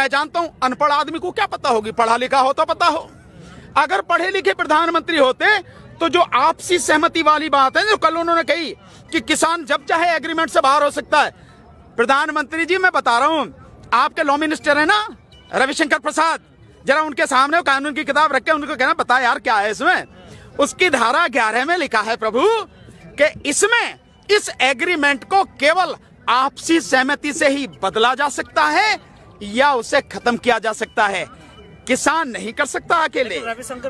मैं जानता हूं अनपढ़ आदमी को क्या पता होगी, पढ़ा लिखा हो तो पता हो। अगर पढ़े लिखे प्रधानमंत्री होते तो जो आपसी सहमति वाली बात है जो कल उन्होंने कही कि किसान जब चाहे एग्रीमेंट से बाहर हो सकता है, प्रधानमंत्री जी मैं बता रहा हूं, आपके लॉ मिनिस्टर है ना रविशंकर प्रसाद, जरा उनके सामने कानून की किताब रख के उनको कहना बता यार क्या है इसमें। उसकी धारा 11 में लिखा है प्रभु कि इसमें इस एग्रीमेंट को केवल आपसी सहमति से ही बदला जा सकता है या उसे खत्म किया जा सकता है, किसान नहीं कर सकता अकेले,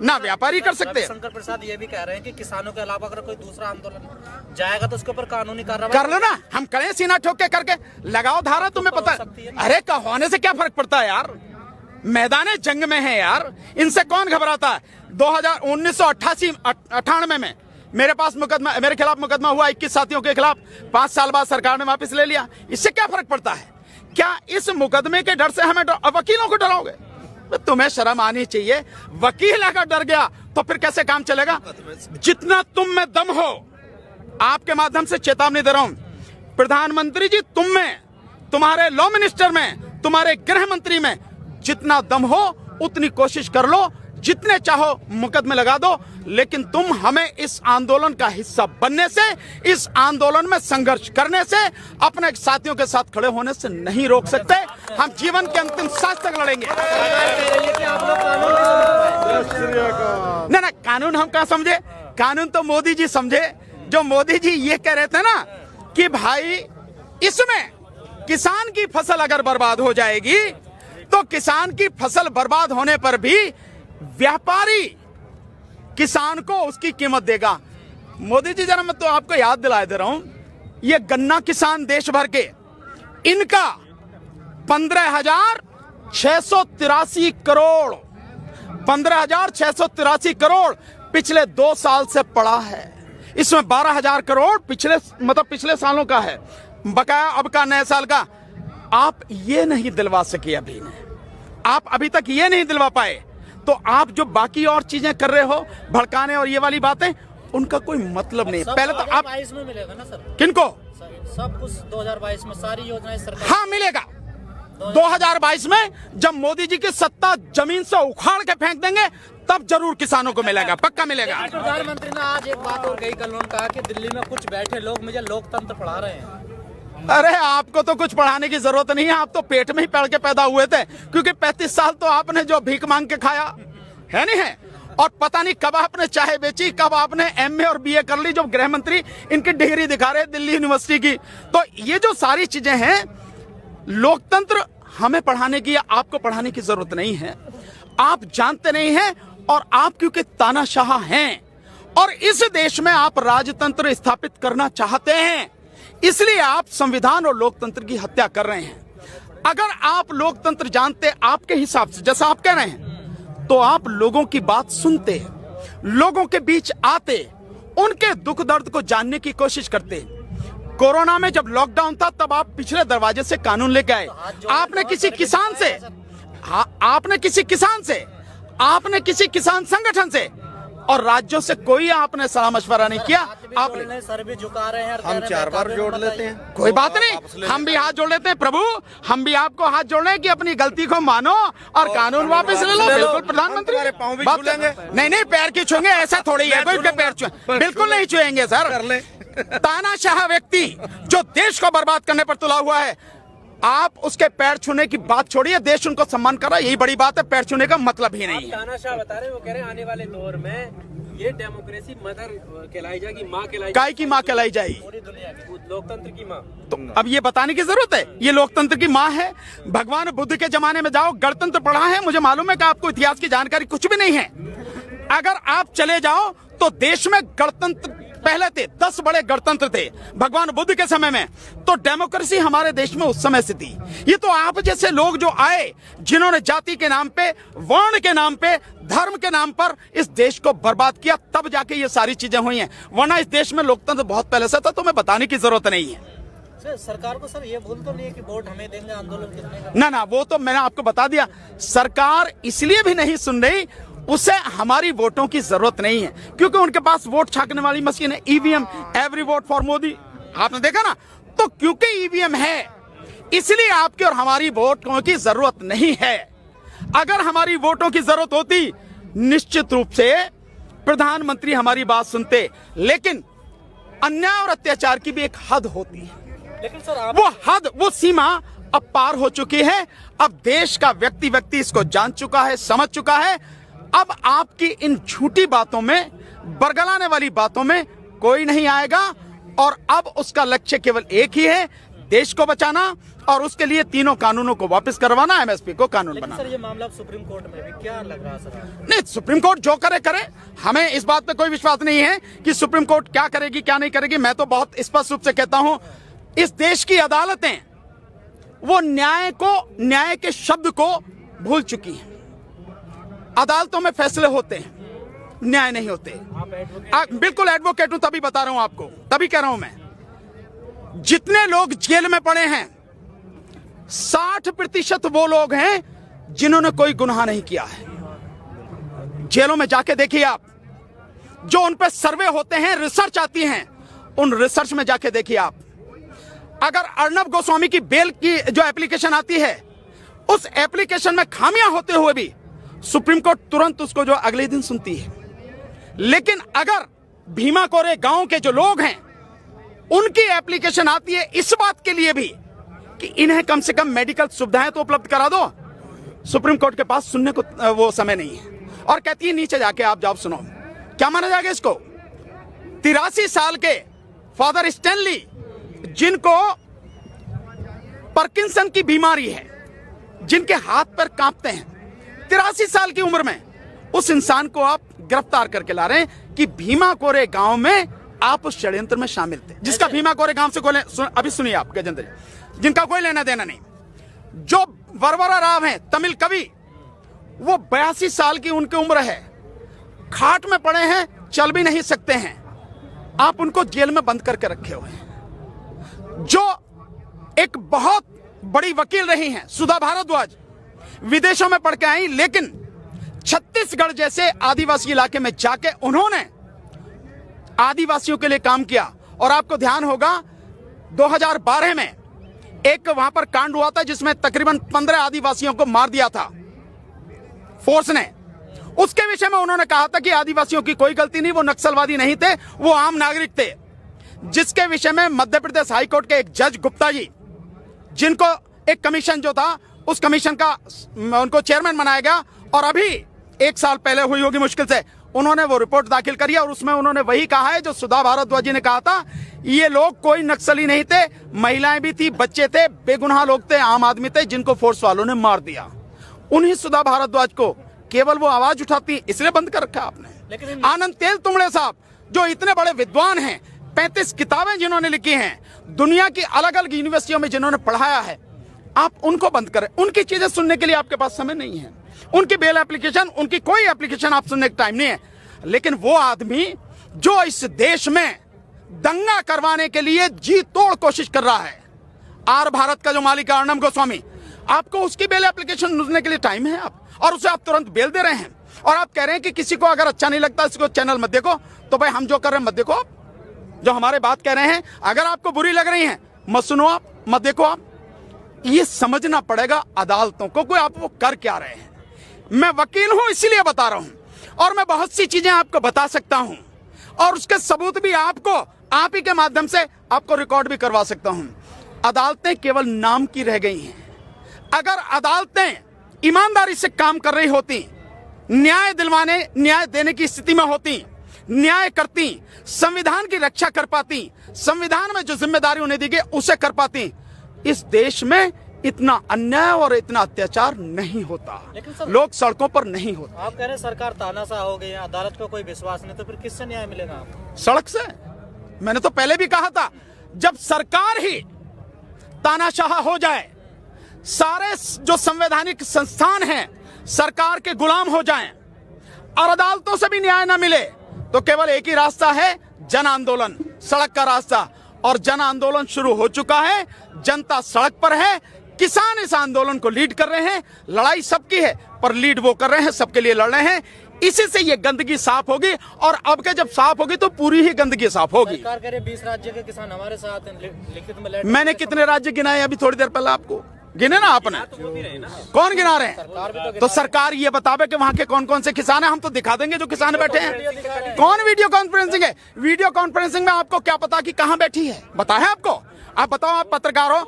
ना व्यापारी कर सकते। रविशंकर प्रसाद ये भी कह रहे हैं कि किसानों के अलावा अगर कोई दूसरा आंदोलन जाएगा तो उसके ऊपर कानूनी कार्रवाई कर लो ना, हम करें सीना ठोक के करके लगाओ धारा, तुम्हें पता है। अरे होने से क्या फर्क पड़ता है यार, मैदान जंग में है यार, इनसे कौन घबराता है। 1998 में मेरे पास मुकदमा, मेरे खिलाफ मुकदमा हुआ 21 साथियों के खिलाफ, 5 साल बाद सरकार ने वापस ले लिया। इससे क्या फर्क पड़ता है? क्या इस मुकदमे के डर से हमें वकीलों को डराओगे? तुम्हें शर्म आनी चाहिए। वकील अगर डर गया तो फिर कैसे काम चलेगा? जितना तुम में दम हो, आपके माध्यम से चेतावनी दे रहा हूं, प्रधानमंत्री जी तुम में, तुम्हारे लॉ मिनिस्टर में, तुम्हारे गृह मंत्री में जितना दम हो उतनी कोशिश कर लो, जितने चाहो मुकदमे लगा दो, लेकिन तुम हमें इस आंदोलन का हिस्सा बनने से, इस आंदोलन में संघर्ष करने से, अपने साथियों के साथ खड़े होने से नहीं रोक सकते। हम जीवन के अंतिम सांस तक लड़ेंगे। ना कानून हम क्या समझे, कानून तो मोदी जी समझे। जो मोदी जी ये कह रहे थे ना कि भाई इसमें किसान की फसल अगर बर्बाद हो जाएगी तो किसान की फसल बर्बाद होने पर भी व्यापारी किसान को उसकी कीमत देगा। मोदी जी जरा मैं तो आपको याद दिला दे रहा हूं, ये गन्ना किसान देश भर के, इनका 15,683 करोड़ 15,683 करोड़ पिछले 2 साल से पड़ा है। इसमें 12,000 करोड़ पिछले सालों का है, बकाया अब का नए साल का। आप ये नहीं दिलवा सके अभी ने, आप अभी तक ये नहीं दिलवा पाए, तो आप जो बाकी और चीजें कर रहे हो, भड़काने और ये वाली बातें, उनका कोई मतलब नहीं। पहले तो आप 2022 में मिलेगा ना सर, किनको सब कुछ 2022 में सारी योजनाएं सरकार, हाँ मिलेगा। 2022 में जब मोदी जी की सत्ता जमीन से उखाड़ के फेंक देंगे तब जरूर किसानों को मिलेगा, पक्का मिलेगा। प्रधानमंत्री ने आज एक बात और कही, कल उन्होंने कहा कि दिल्ली में कुछ बैठे लोग मुझे लोकतंत्र पढ़ा रहे हैं। अरे आपको तो कुछ पढ़ाने की जरूरत नहीं है, आप तो पेट में ही पढ़ के पैदा हुए थे, क्योंकि 35 साल तो आपने जो भीख मांग के खाया है नहीं है, और पता नहीं कब आपने चाय बेची, कब आपने एमए और बीए कर ली। जो गृह मंत्री इनकी डिग्री दिखा रहे दिल्ली यूनिवर्सिटी की। तो ये जो सारी चीजें हैं, लोकतंत्र हमें पढ़ाने की या आपको पढ़ाने की जरूरत नहीं है। आप जानते नहीं हैं, और आप क्योंकि तानाशाह हैं और इस देश में आप राजतंत्र स्थापित करना चाहते हैं, इसलिए आप संविधान और लोकतंत्र की हत्या कर रहे हैं। अगर आप लोकतंत्र जानते आपके हिसाब से, जैसा आप कह रहे हैं, तो आप लोगों की बात सुनते, लोगों के बीच आते, उनके दुख दर्द को जानने की कोशिश करते। कोरोना में जब लॉकडाउन था तब आप पिछले दरवाजे से कानून लेके आए। आपने किसी किसान से, आपने किसी किसान संगठन से और राज्यों से कोई आपने सलाह मशवरा नहीं किया। आपने सर भी झुका रहे हैं, हम 4 बार जोड़ लेते हैं, कोई बात नहीं, हम भी हाथ जोड़ लेते हैं। प्रभु हम भी आपको हाथ जोड़ रहे हैं कि अपनी गलती को मानो और कानून वापस ले लो। बिल्कुल प्रधानमंत्री, नहीं पैर की छुएंगे, ऐसा थोड़ी है कोई के पैर छुए, बिल्कुल नहीं छुएंगे सर। तानाशाह व्यक्ति जो देश को बर्बाद करने पर तुला हुआ है, आप उसके पैर छूने की बात छोड़िए, देश उनको सम्मान कर रहा है, यही बड़ी बात है। पैर छूने का मतलब ही नहीं है। तानाशाह बता रहे हैं, वो कह रहे हैं आने वाले दौर में ये डेमोक्रेसी मदर कहलाई जाएगी, माँ कहलाई, काय की माँ कहलाई जाएगी, पूरी दुनिया की लोकतंत्र की माँ। तो अब ये बताने की जरूरत है, ये लोकतंत्र की माँ है। भगवान बुद्ध के जमाने में जाओ, गणतंत्र पढ़ा है, मुझे मालूम है कि आपको इतिहास की जानकारी कुछ भी नहीं है। अगर आप चले जाओ तो देश में गणतंत्र पहले थे, 10 बड़े गणतंत्र थे भगवान बुद्ध के समय में, तो डेमोक्रेसी हमारे देश में उस समय से थी। ये तो आप जैसे लोग जो आए, जिन्होंने जाति के नाम पे, वर्ण के नाम पे, धर्म के नाम पर इस देश को बर्बाद किया, तब जाके ये सारी चीजें हुई हैं। वरना इस देश में लोकतंत्र बहुत पहले से था, तुम्हें बताने की जरूरत नहीं है। सरकार को सर ये भूल तो नहीं है कि वोट हमें देंगे आंदोलन कितने का? ना वो तो मैंने आपको बता दिया। सरकार इसलिए भी नहीं सुन रही, उसे हमारी वोटों की जरूरत नहीं है, क्योंकि उनके पास वोट छापने वाली मशीन है, EVM, every vote for Modi, आपने देखा ना। तो क्योंकि ईवीएम है, इसलिए आपकी और हमारी वोटों की जरूरत नहीं है। अगर हमारी वोटों की जरूरत होती, निश्चित रूप से प्रधानमंत्री हमारी बात सुनते, लेकिन अन्याय और अत्याचार की भी एक हद होती है। लेकिन सर वो हद, वो सीमा अब पार हो चुकी है। अब देश का व्यक्ति इसको जान चुका है, समझ चुका है। अब आपकी इन झूठी बातों में, बरगलाने वाली बातों में कोई नहीं आएगा। और अब उसका लक्ष्य केवल एक ही है, देश को बचाना, और उसके लिए तीनों कानूनों को वापस करवाना, एमएसपी को कानून लेकिन बनाना। सर ये मामला अब सुप्रीम कोर्ट में भी क्या लग रहा है सर आपको? नहीं, सुप्रीम कोर्ट जो करे करे, हमें इस बात पे कोई विश्वास नहीं है कि सुप्रीम कोर्ट क्या करेगी क्या नहीं करेगी। मैं तो बहुत स्पष्ट रूप से कहता हूं, इस देश की अदालतें वो न्याय के शब्द को भूल चुकी हैं। अदालतों में फैसले होते हैं, न्याय नहीं होते। बिल्कुल एडवोकेट हूं, तभी बता रहा हूं आपको, तभी कह रहा हूं मैं। जितने लोग जेल में पड़े हैं, 60% वो लोग हैं जिन्होंने कोई गुनाह नहीं किया है। जेलों में जाके देखिए आप, जो उन पे सर्वे होते हैं, रिसर्च आती हैं, उन रिसर्च में जाके देखिए आप। अगर अर्नब गोस्वामी की बेल की जो एप्लीकेशन आती है, उस एप्लीकेशन में खामियां होते हुए भी सुप्रीम कोर्ट तुरंत उसको जो अगले दिन सुनती है। लेकिन अगर भीमा कोरे गांव के जो लोग हैं, उनकी एप्लीकेशन आती है इस बात के लिए भी कि इन्हें कम से कम मेडिकल सुविधाएं तो उपलब्ध करा दो, सुप्रीम कोर्ट के पास सुनने को वो समय नहीं है। और कहती है नीचे जाके आप जाओ सुनो। क्या माना जाएगा इसको? 83 साल के फादर स्टैनली, जिनको पार्किंसन की बीमारी है, जिनके हाथ पैर कांपते हैं, 83 साल की उम्र में उस इंसान को आप गिरफ्तार करके ला रहे हैं कि भीमा कोरे गांव में आप उस षड्यंत्र में शामिल थे, जिसका भीमा कोरे गांव से अभी सुनिए आप गजेंद्र, जिनका कोई लेना देना नहीं। जो वरवरा राव हैं, तमिल कवि, वो 82 साल की उनकी उम्र है, खाट में पड़े हैं, चल भी नहीं सकते हैं, आप उनको जेल में बंद करके रखे हुए हैं। जो एक बहुत बड़ी वकील रही हैं, सुधा भारद्वाज, विदेशों में पढ़ के आई, लेकिन छत्तीसगढ़ जैसे आदिवासी इलाके में जाके उन्होंने आदिवासियों के लिए काम किया। और आपको ध्यान होगा 2012 में एक वहां पर कांड हुआ था जिसमें तकरीबन 15 आदिवासियों को मार दिया था फोर्स ने। उसके विषय में उन्होंने कहा था कि आदिवासियों की कोई गलती नहीं, वो नक्सलवादी नहीं थे, वो आम नागरिक थे। जिसके विषय में मध्य प्रदेश हाईकोर्ट के एक जज गुप्ता जी, जिनको एक कमीशन जो था, उस कमीशन का उनको चेयरमैन बनाया गया, और अभी 1 साल पहले हुई होगी मुश्किल से, उन्होंने वो रिपोर्ट दाखिल करी और उसमें उन्होंने वही कहा है जो सुधा भारद्वाज जी ने कहा था। ये लोग कोई नक्सली नहीं थे, महिलाएं भी थी, बच्चे थे, बेगुनाह लोग थे, आम आदमी थे, जिनको फोर्स वालों ने मार दिया। उन्हीं सुधा भारद्वाज को केवल वो आवाज उठाती, इसलिए बंद कर रखा आपने। लेकिन आनंद तेलतुंबड़े साहब, जो इतने बड़े विद्वान हैं, 35 किताबें जिन्होंने लिखी हैं, दुनिया की अलग अलग यूनिवर्सिटियों में जिन्होंने पढ़ाया है, आप उनको बंद करें। उनकी चीजें सुनने के लिए आपके पास समय नहीं है। उनकी बेल एप्लीकेशन, उनकी कोई एप्लीकेशन आप सुनने का टाइम नहीं है। लेकिन वो आदमी जो इस देश में दंगा करवाने के लिए जी तोड़ कोशिश कर रहा है, आर भारत का जो मालिक है अर्नब गोस्वामी, आपको उसकी बेल एप्लीकेशन सुनने के लिए टाइम है आप, और उसे आप तुरंत बेल दे रहे हैं। और आप कह रहे हैं कि किसी को अगर अच्छा नहीं लगता इसको चैनल मत देखो, तो भाई हम जो कर रहे हैं मत देखो। आप जो हमारे बात कह रहे हैं, अगर आपको बुरी लग रही है मत सुनो, आप मत देखो। आप ये समझना पड़ेगा अदालतों को कोई आप वो कर क्या रहे हैं। मैं वकील हूं इसलिए बता रहा हूं, और मैं बहुत सी चीजें आपको बता सकता हूं, और उसके सबूत भी आपको आप ही के माध्यम से आपको रिकॉर्ड भी करवा सकता हूं। अदालतें केवल नाम की रह गई हैं। अगर अदालतें ईमानदारी से काम कर रही होती, न्याय देने की स्थिति में होती, न्याय करती, संविधान की रक्षा कर पाती, संविधान में जो जिम्मेदारी उन्हें दी गई उसे कर पाती, इस देश में इतना अन्याय और इतना अत्याचार नहीं होता, लोग सड़कों पर नहीं होते। आप कह रहे हैं सरकार तानाशाह हो गई है, अदालत को कोई विश्वास नहीं, तो फिर किससे न्याय मिलेगा आपको? सड़क से। मैंने तो पहले भी कहा था, जब सरकार ही तानाशाह हो जाए, सारे जो संवैधानिक संस्थान हैं सरकार के गुलाम हो जाएं, और अदालतों से भी न्याय ना मिले, तो केवल एक ही रास्ता है, जन आंदोलन, सड़क का रास्ता। और जन आंदोलन शुरू हो चुका है, जनता सड़क पर है। किसान इस आंदोलन को लीड कर रहे हैं। लड़ाई सबकी है, पर लीड वो कर रहे हैं, सबके लिए लड़ रहे हैं। इसी से ये गंदगी साफ होगी, और अब के जब साफ होगी तो पूरी ही गंदगी साफ होगी। सरकार कह रही 20 राज्य के किसान हमारे साथ हैं, लिखित में लेटर। मैंने कितने राज्य गिनाए अभी थोड़ी देर पहले आपको? गिने ना आपने? कौन गिना रहे हैं? तो सरकार ये बतावे कि वहां के कौन कौन से किसान हैं। हम तो दिखा देंगे जो किसान बैठे हैं। कौन वीडियो कॉन्फ्रेंसिंग है? वीडियो कॉन्फ्रेंसिंग में आपको क्या पता कि कहां बैठी है? पता है आपको? आप बताओ, आप पत्रकार हो,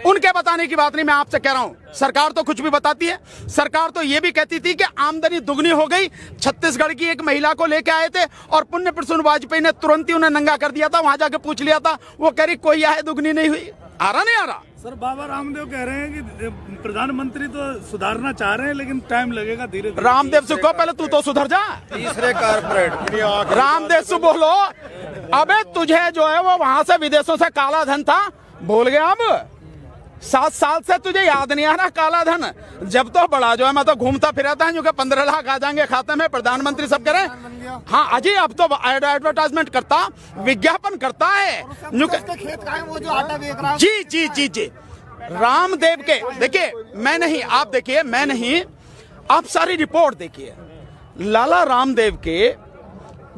उनके बताने की बात नहीं, मैं आपसे कह रहा हूं। सरकार तो कुछ भी बताती है। सरकार तो ये भी कहती थी कि आमदनी दुगनी हो गई। छत्तीसगढ़ की एक महिला को लेके आए थे और पुण्य प्रसून वाजपेयी ने तुरंत ही उन्हें नंगा कर दिया था। वहां जाके पूछ लिया था, वो कह रही कोई आए दुगनी नहीं हुई। आ रहा नहीं आ रहा? सर, बाबा रामदेव कह रहे हैं कि प्रधानमंत्री तो सुधारना चाह रहे हैं, लेकिन टाइम लगेगा, धीरे धीरे। रामदेव से कहो पहले तू तो सुधर जा। तीसरे कारपोरेट रामदेव से बोलो, अबे तुझे जो है वो वहां से विदेशों से काला धन था, भूल गया? अब 7 साल से तुझे याद नहीं आ रहा काला धन? जब तो बड़ा जो है मैं तो घूमता फिरता है, जो कि 15 लाख आ जाएंगे खाते में, प्रधानमंत्री सब कह रहे हैं। हाँ अजय, अब तो एडवर्टाइजमेंट करता, विज्ञापन करता है। खेत का है वो जो आटा बेच रहा है। जी जी जी जी, रामदेव के देखिए, मैं नहीं, आप देखिए, मैं नहीं, आप सारी रिपोर्ट देखिए। लाला रामदेव के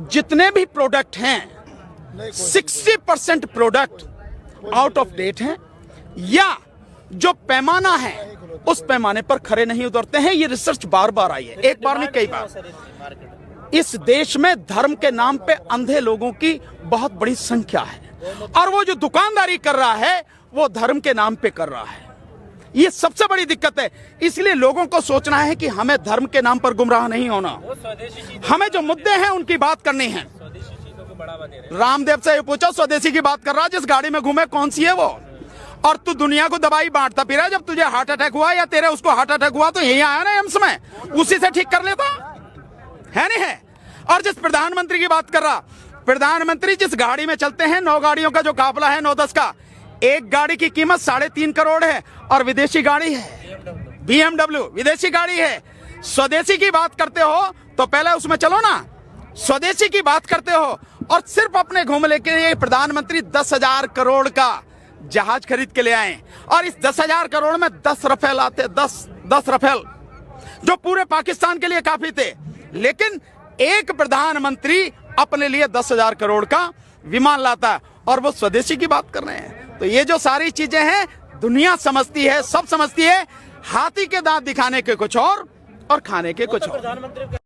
जितने भी प्रोडक्ट हैं, 60% प्रोडक्ट आउट ऑफ डेट हैं, या जो पैमाना है उस पैमाने पर खरे नहीं उतरते हैं। ये रिसर्च बार बार आई है, एक बार नहीं कई बार। इस देश में धर्म के नाम पे अंधे लोगों की बहुत बड़ी संख्या है, और वो जो दुकानदारी कर रहा है वो धर्म के नाम पे कर रहा है। ये सबसे बड़ी दिक्कत है। इसलिए लोगों को सोचना है कि हमें धर्म के नाम पर गुमराह नहीं होना, हमें जो मुद्दे हैं उनकी बात करनी है। रामदेव से ये पूछो, स्वदेशी की बात कर रहा, जिस गाड़ी में घूमे कौन सी है वो? और तू दुनिया को दवाई बांटता फिरा। जब तुझे हार्ट अटैक हुआ या तेरे उसको हार्ट अटैक हुआ तो यही आया ना एम्स में, उसी से ठीक कर लेता है नहीं है? और जिस प्रधानमंत्री की बात कर रहा, प्रधानमंत्री जिस गाड़ी में चलते हैं, 9 गाड़ियों का जो काफिला है, 9-10 का, एक गाड़ी की कीमत 3.5 करोड़ है, और विदेशी गाड़ी है BMW, विदेशी गाड़ी है। स्वदेशी की बात करते हो तो पहले उसमें चलो ना। स्वदेशी की बात करते हो और सिर्फ अपने घूमने के लिए प्रधानमंत्री 10,000 करोड़ का जहाज खरीद के ले आए, और इस 10,000 करोड़ में 10 रफेल आते, 10 रफेल, जो पूरे पाकिस्तान के लिए काफी थे। लेकिन एक प्रधानमंत्री अपने लिए 10,000 करोड़ का विमान लाता है, और वो स्वदेशी की बात कर रहे हैं। तो ये जो सारी चीजें हैं, दुनिया समझती है, सब समझती है। हाथी के दांत दिखाने के कुछ और खाने के कुछ और।